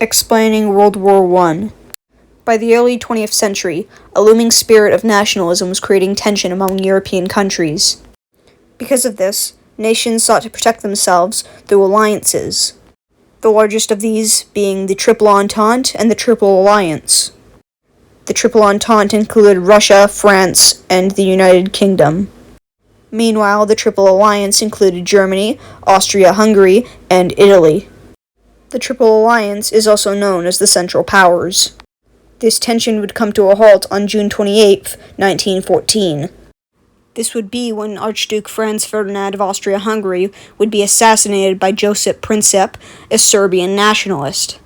Explaining World War I. By the early 20th century, a looming spirit of nationalism was creating tension among European countries. Because of this, nations sought to protect themselves through alliances, the largest of these being the Triple Entente and the Triple Alliance. The Triple Entente included Russia, France, and the United Kingdom. Meanwhile, the Triple Alliance included Germany, Austria-Hungary, and Italy. The Triple Alliance is also known as the Central Powers. This tension would come to a halt on June 28, 1914. This would be when Archduke Franz Ferdinand of Austria-Hungary would be assassinated by Josip Princip, a Serbian nationalist.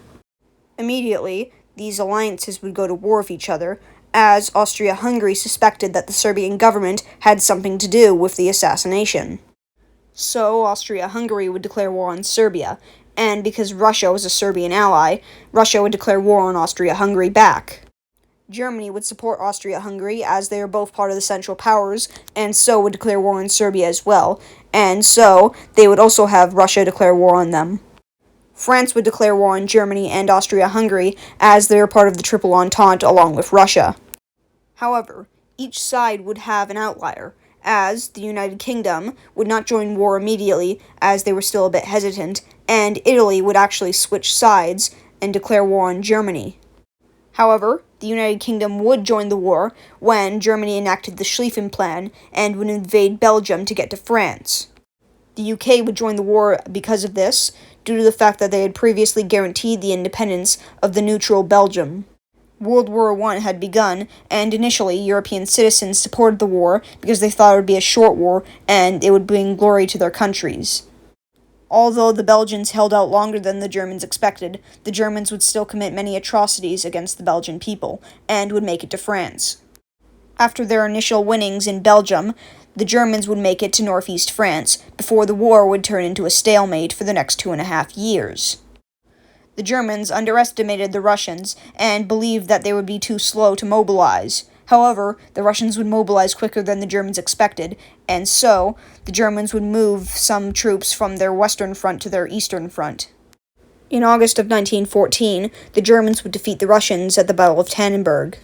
Immediately, these alliances would go to war with each other, as Austria-Hungary suspected that the Serbian government had something to do with the assassination. So, Austria-Hungary would declare war on Serbia, and because Russia was a Serbian ally, Russia would declare war on Austria-Hungary back. Germany would support Austria-Hungary as they are both part of the Central Powers, and so would declare war on Serbia as well, and so they would also have Russia declare war on them. France would declare war on Germany and Austria-Hungary as they are part of the Triple Entente along with Russia. However, each side would have an outlier, as the United Kingdom would not join war immediately as they were still a bit hesitant, and Italy would actually switch sides and declare war on Germany. However, the United Kingdom would join the war when Germany enacted the Schlieffen Plan and would invade Belgium to get to France. The UK would join the war because of this, due to the fact that they had previously guaranteed the independence of the neutral Belgium. World War I had begun, and initially European citizens supported the war because they thought it would be a short war and it would bring glory to their countries. Although the Belgians held out longer than the Germans expected, the Germans would still commit many atrocities against the Belgian people, and would make it to France. After their initial winnings in Belgium, the Germans would make it to northeast France, before the war would turn into a stalemate for the next 2.5 years. The Germans underestimated the Russians and believed that they would be too slow to mobilize. However, the Russians would mobilize quicker than the Germans expected, and so the Germans would move some troops from their western front to their eastern front. In August of 1914, the Germans would defeat the Russians at the Battle of Tannenberg.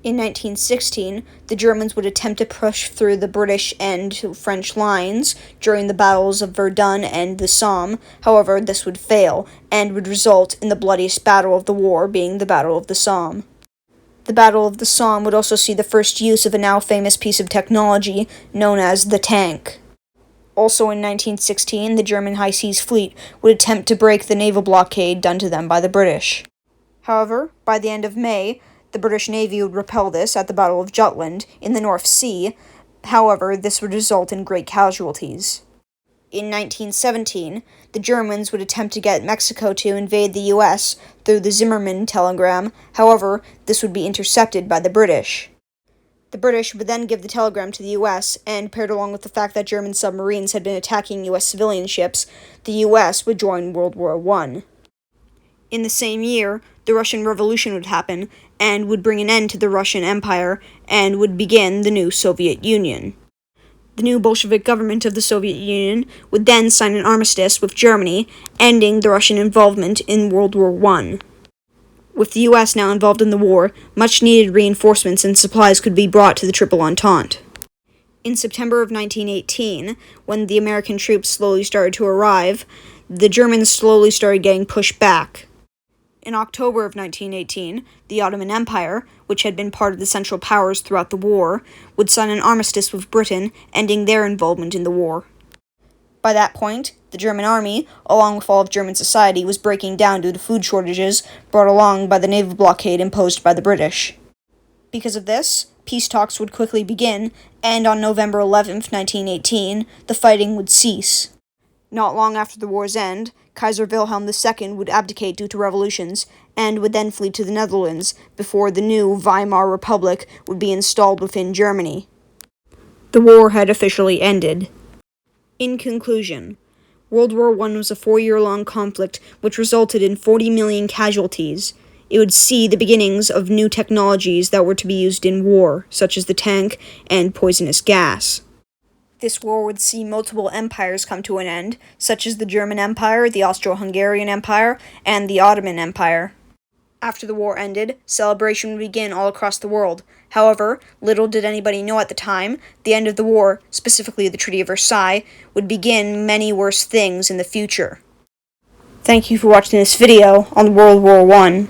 In 1916, the Germans would attempt to push through the British and French lines during the battles of Verdun and the Somme. However, this would fail, and would result in the bloodiest battle of the war being the Battle of the Somme. The Battle of the Somme would also see the first use of a now famous piece of technology known as the tank. Also in 1916, the German High Seas Fleet would attempt to break the naval blockade done to them by the British. However, by the end of May, the British Navy would repel this at the Battle of Jutland in the North Sea. However, this would result in great casualties. In 1917, the Germans would attempt to get Mexico to invade the U.S. through the Zimmermann telegram. However, this would be intercepted by the British. The British would then give the telegram to the U.S., and paired along with the fact that German submarines had been attacking U.S. civilian ships, the U.S. would join World War I. In the same year, the Russian Revolution would happen, and would bring an end to the Russian Empire, and would begin the new Soviet Union. The new Bolshevik government of the Soviet Union would then sign an armistice with Germany, ending the Russian involvement in World War I. With the U.S. now involved in the war, much-needed reinforcements and supplies could be brought to the Triple Entente. In September of 1918, when the American troops slowly started to arrive, the Germans slowly started getting pushed back. In October of 1918, the Ottoman Empire, which had been part of the Central Powers throughout the war, would sign an armistice with Britain, ending their involvement in the war. By that point, the German army, along with all of German society, was breaking down due to food shortages brought along by the naval blockade imposed by the British. Because of this, peace talks would quickly begin, and on November 11, 1918, the fighting would cease. Not long after the war's end, Kaiser Wilhelm II would abdicate due to revolutions, and would then flee to the Netherlands, before the new Weimar Republic would be installed within Germany. The war had officially ended. In conclusion, World War I was a 4-year-long conflict which resulted in 40 million casualties. It would see the beginnings of new technologies that were to be used in war, such as the tank and poisonous gas. This war would see multiple empires come to an end, such as the German Empire, the Austro-Hungarian Empire, and the Ottoman Empire. After the war ended, celebration would begin all across the world. However, little did anybody know at the time, the end of the war, specifically the Treaty of Versailles, would begin many worse things in the future. Thank you for watching this video on World War I.